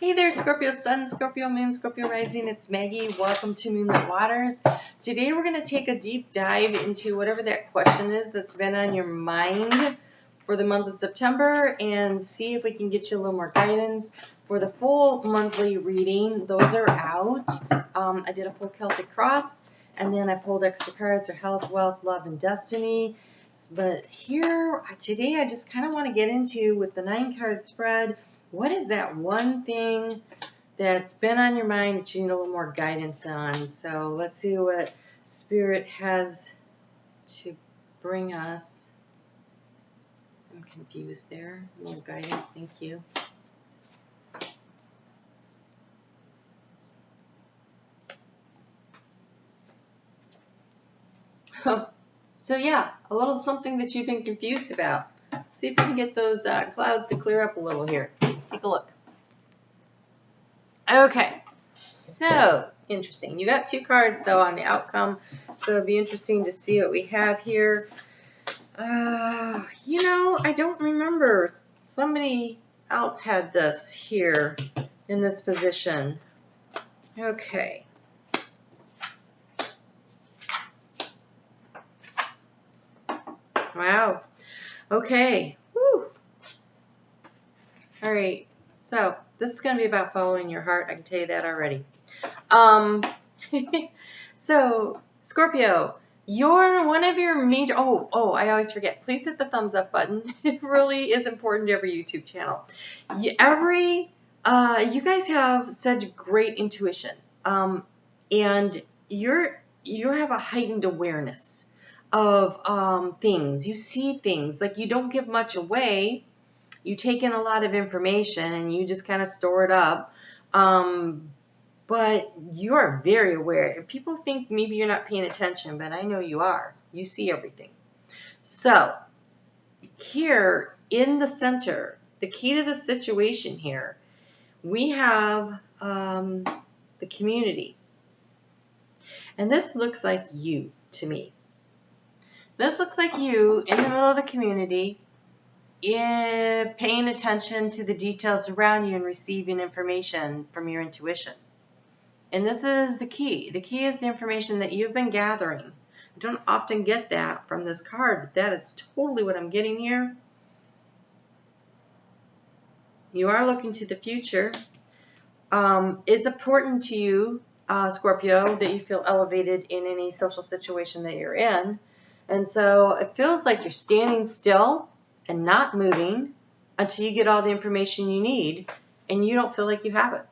Hey there, Scorpio Sun, Scorpio Moon, Scorpio Rising. It's Maggie. Welcome to Moonlit Waters. Today we're going to take a deep dive into whatever that question is that's been on your mind for the month of September and see if we can get you a little more guidance. For the full monthly reading, those are out. I did a full Celtic Cross, and then I pulled extra cards for health, wealth, love, and destiny. But here, today, I just kind of want to get into, with the 9-card spread, what is that one thing that's been on your mind that you need a little more guidance on? So let's see what Spirit has to bring us. I'm confused there. A little guidance, thank you. So yeah, a little something that you've been confused about. See if we can get those clouds to clear up a little here. Let's take a look. Okay, so interesting. You got 2 cards though on the outcome, so it'd be interesting to see what we have here. I don't remember. Somebody else had this here in this position. Okay. Wow. Okay. Woo. All right. So this is going to be about following your heart. I can tell you that already. So Scorpio, one of your major. Oh, I always forget. Please hit the thumbs up button. It really is important to every YouTube channel. You guys have such great intuition, and you have a heightened awareness of things. You see things, like you don't give much away. You take in a lot of information and you just kind of store it up. But you are very aware. People think maybe you're not paying attention, but I know you are. You see everything. So here in the center, the key to the situation here, we have the community. And this looks like you to me. This looks like you in the middle of the community, paying attention to the details around you and receiving information from your intuition. And this is the key. The key is the information that you've been gathering. I don't often get that from this card, but that is totally what I'm getting here. You are looking to the future. It's important to you, Scorpio, that you feel elevated in any social situation that you're in. And so it feels like you're standing still and not moving until you get all the information you need, and you don't feel like you have it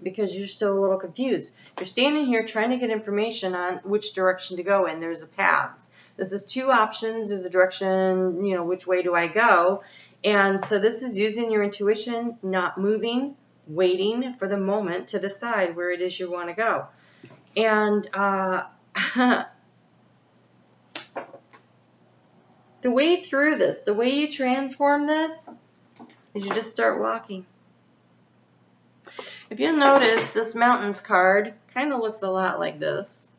because you're still a little confused. You're standing here trying to get information on which direction to go in. There's a paths. This is 2 options. There's a direction, which way do I go? And so this is using your intuition, not moving, waiting for the moment to decide where it is you want to go. And the way through this, the way you transform this, is you just start walking. If you'll notice, this Mountains card kind of looks a lot like this.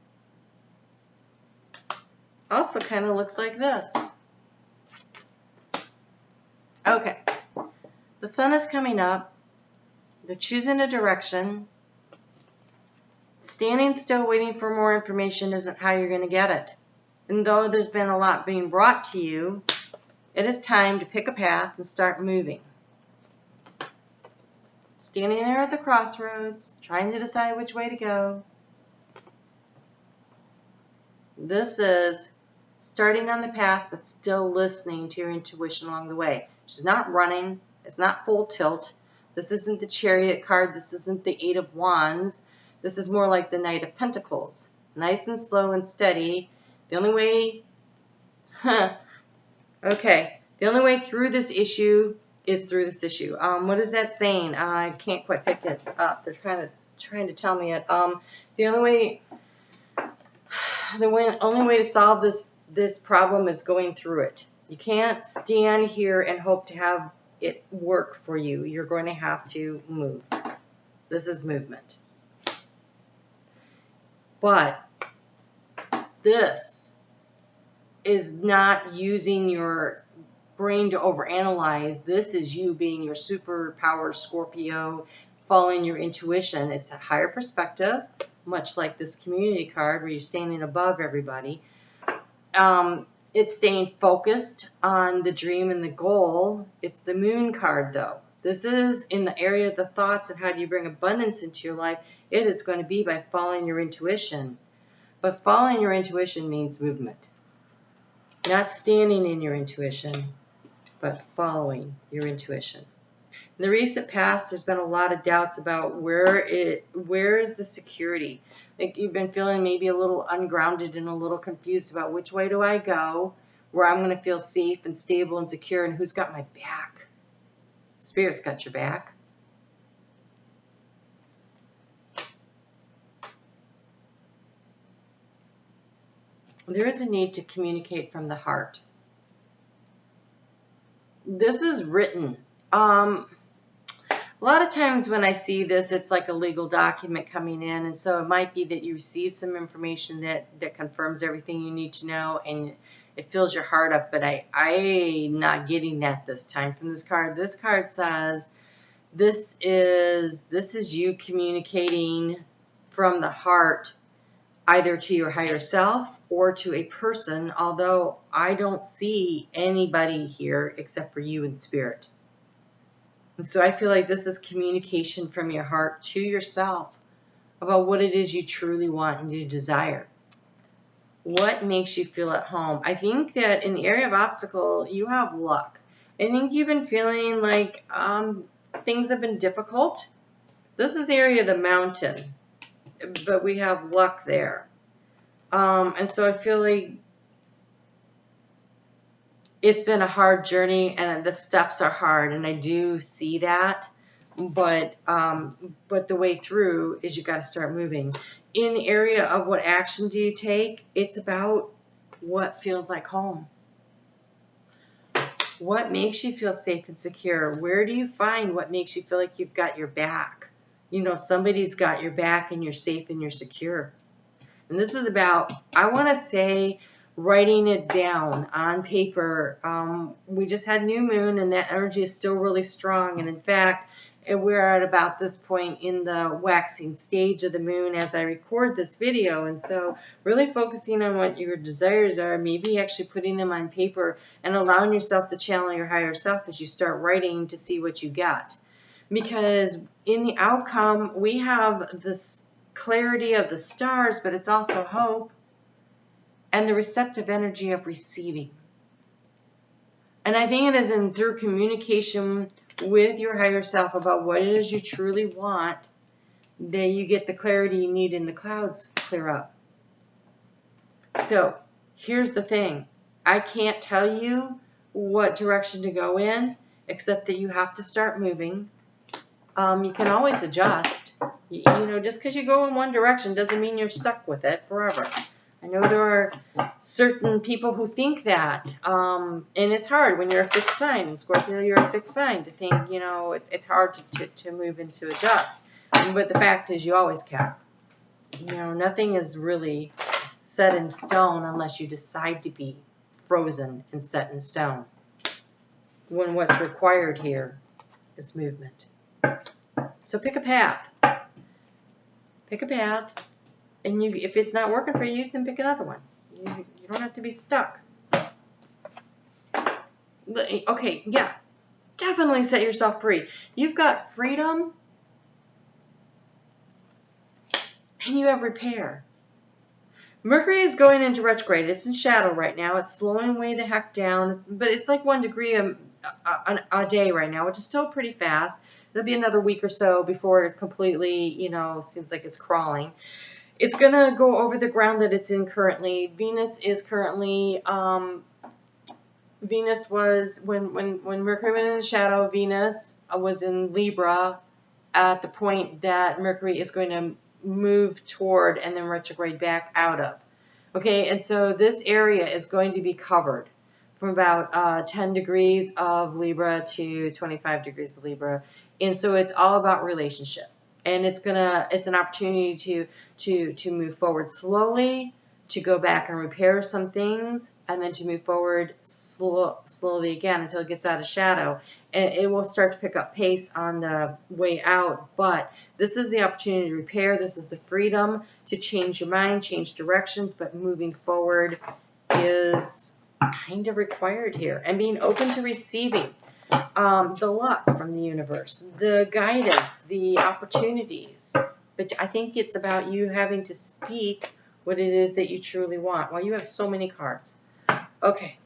Also kind of looks like this. Okay. The sun is coming up. They're choosing a direction. Standing still waiting for more information isn't how you're going to get it. And though there's been a lot being brought to you, it is time to pick a path and start moving. Standing there at the crossroads, trying to decide which way to go. This is starting on the path, but still listening to your intuition along the way. She's not running. It's not full tilt. This isn't the Chariot card. This isn't the 8 of Wands. This is more like the Knight of Pentacles. Nice and slow and steady. The only way, the only way through this issue is through this issue. What is that saying? I can't quite pick it up. They're trying to tell me it. The only way to solve this problem is going through it. You can't stand here and hope to have it work for you. You're going to have to move. This is movement. But this is not using your brain to overanalyze. This is you being your superpower Scorpio, following your intuition. It's a higher perspective, much like this community card where you're standing above everybody. It's staying focused on the dream and the goal. It's the moon card, though. This is in the area of the thoughts and how do you bring abundance into your life. It is going to be by following your intuition. But following your intuition means movement. Not standing in your intuition, but following your intuition. In the recent past, there's been a lot of doubts about where is the security. Like you've been feeling maybe a little ungrounded and a little confused about which way do I go, where I'm going to feel safe and stable and secure, and who's got my back. Spirit's got your back. There is a need to communicate from the heart. This is written. A lot of times when I see this, it's like a legal document coming in, and so it might be that you receive some information that confirms everything you need to know, and it fills your heart up, but I'm not getting that this time from this card. This card says this is you communicating from the heart, either to your higher self or to a person, although I don't see anybody here except for you and spirit. And so I feel like this is communication from your heart to yourself about what it is you truly want and you desire. What makes you feel at home? I think that in the area of obstacle, you have luck. I think you've been feeling like things have been difficult. This is the area of the mountain, but we have luck there. And so I feel like it's been a hard journey and the steps are hard, and I do see that, but the way through is you got to start moving. In the area of what action do you take, it's about what feels like home. What makes you feel safe and secure? Where do you find what makes you feel like you've got your back? You know, somebody's got your back and you're safe and you're secure. And this is about, I want to say, writing it down on paper. We just had new moon and that energy is still really strong. And in fact, we're at about this point in the waxing stage of the moon as I record this video. And so really focusing on what your desires are, maybe actually putting them on paper and allowing yourself to channel your higher self as you start writing to see what you get. Because in the outcome, we have this clarity of the stars, but it's also hope and the receptive energy of receiving. And I think it is through communication with your higher self about what it is you truly want that you get the clarity you need and the clouds clear up. So here's the thing. I can't tell you what direction to go in, except that you have to start moving. You can always adjust. You know, just because you go in one direction doesn't mean you're stuck with it forever. I know there are certain people who think that, and it's hard when you're a fixed sign. In Scorpio, you're a fixed sign to think, you know, it's hard to move and to adjust. But the fact is you always can. You know, nothing is really set in stone unless you decide to be frozen and set in stone. When what's required here is movement. So pick a path. Pick a path. And if it's not working for you, then pick another one. You don't have to be stuck. Okay, yeah. Definitely set yourself free. You've got freedom and you have repair. Mercury is going into retrograde. It's in shadow right now. It's slowing way the heck down. But it's like 1 degree a day right now, which is still pretty fast. It'll be another week or so before it completely, you know, seems like it's crawling. It's going to go over the ground that it's in currently. Venus is currently, Venus was, when Mercury went in the shadow, Venus was in Libra at the point that Mercury is going to move toward and then retrograde back out of. Okay, and so this area is going to be covered from about 10 degrees of Libra to 25 degrees of Libra. And so it's all about relationship. And it's an opportunity to move forward slowly, to go back and repair some things, and then to move forward slowly again until it gets out of shadow. And it will start to pick up pace on the way out, but this is the opportunity to repair. This is the freedom to change your mind, change directions, but moving forward is kind of required here. And being open to receiving the luck from the universe, the guidance, the opportunities. But I think it's about you having to speak what it is that you truly want. Well, you have so many cards. Okay.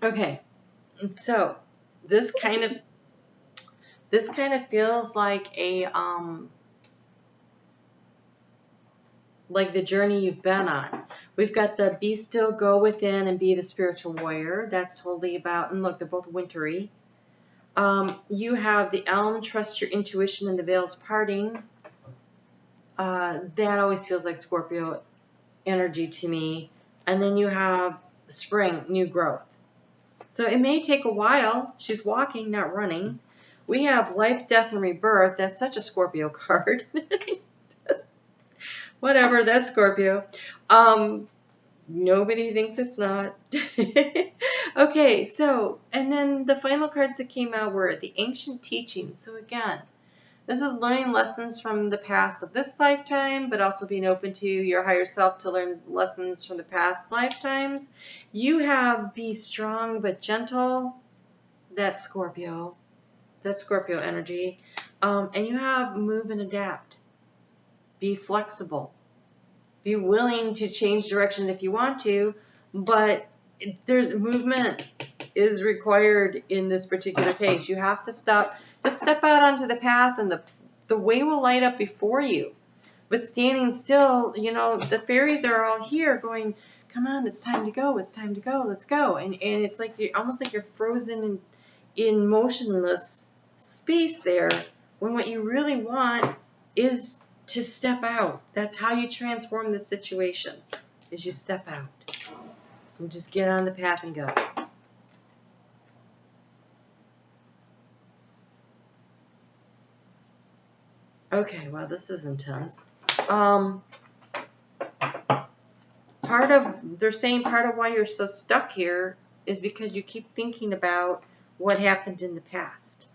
Okay. And so this kind of feels like like the journey you've been on. We've got the be still, go within, and be the spiritual warrior. That's totally about, and look, they're both wintry. You have the elm, trust your intuition, and the veils parting. That always feels like Scorpio energy to me. And then you have spring, new growth. So it may take a while. She's walking, not running. We have life, death, and rebirth. That's such a Scorpio card. Whatever, that's Scorpio. Nobody thinks it's not. Okay, so, and then the final cards that came out were the ancient teachings. So again, this is learning lessons from the past of this lifetime, but also being open to your higher self to learn lessons from the past lifetimes. You have be strong but gentle. That's Scorpio. That's Scorpio energy. And you have move and adapt. Be flexible. Be willing to change direction if you want to, but there's movement is required in this particular case. You have to step out onto the path, and the way will light up before you. But standing still, you know, the fairies are all here going, come on, it's time to go, it's time to go, let's go. And it's like you're almost like you're frozen in motionless space there, when what you really want is to step out. That's how you transform the situation, is you step out and just get on the path and go. Okay, well, this is intense. They're saying part of why you're so stuck here is because you keep thinking about what happened in the past.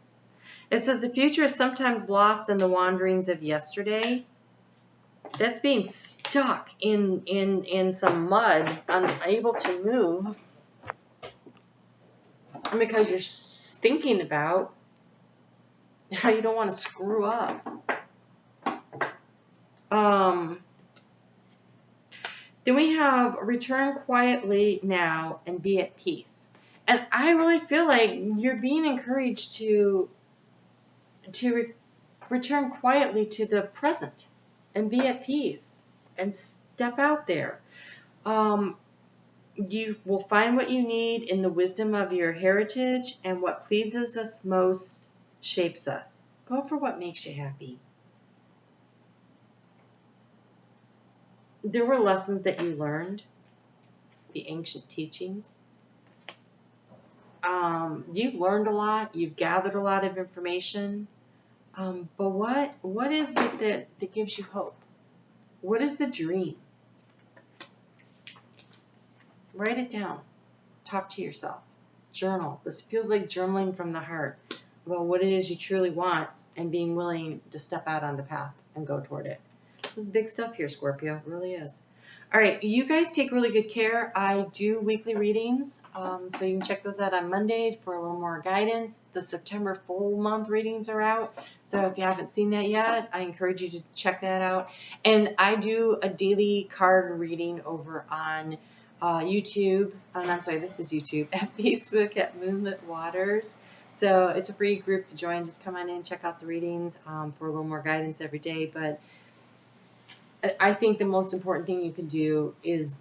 It says the future is sometimes lost in the wanderings of yesterday. That's being stuck in some mud, unable to move, because you're thinking about how you don't want to screw up. Then we have return quietly now and be at peace. And I really feel like you're being encouraged to return quietly to the present and be at peace and step out there. You will find what you need in the wisdom of your heritage, and what pleases us most shapes us. Go for what makes you happy. There were lessons that you learned, the ancient teachings. You've learned a lot. You've gathered a lot of information. But what is it that gives you hope? What is the dream? Write it down. Talk to yourself. Journal. This feels like journaling from the heart about what it is you truly want and being willing to step out on the path and go toward it. There's big stuff here, Scorpio. It really is. All right, you guys take really good care. I do weekly readings, so you can check those out on Monday for a little more guidance. The September full month readings are out, so if you haven't seen that yet, I encourage you to check that out. And I do a daily card reading over on YouTube. I'm sorry, this is YouTube, at Facebook at Moonlit Waters. So it's a free group to join. Just come on in, check out the readings for a little more guidance every day. But I think the most important thing you can do is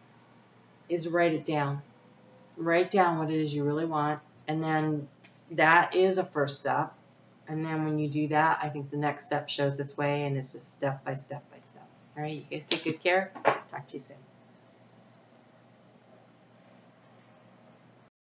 write it down. Write down what it is you really want, and then that is a first step. And then when you do that, I think the next step shows its way, and it's just step by step by step. All right, you guys take good care. Talk to you soon.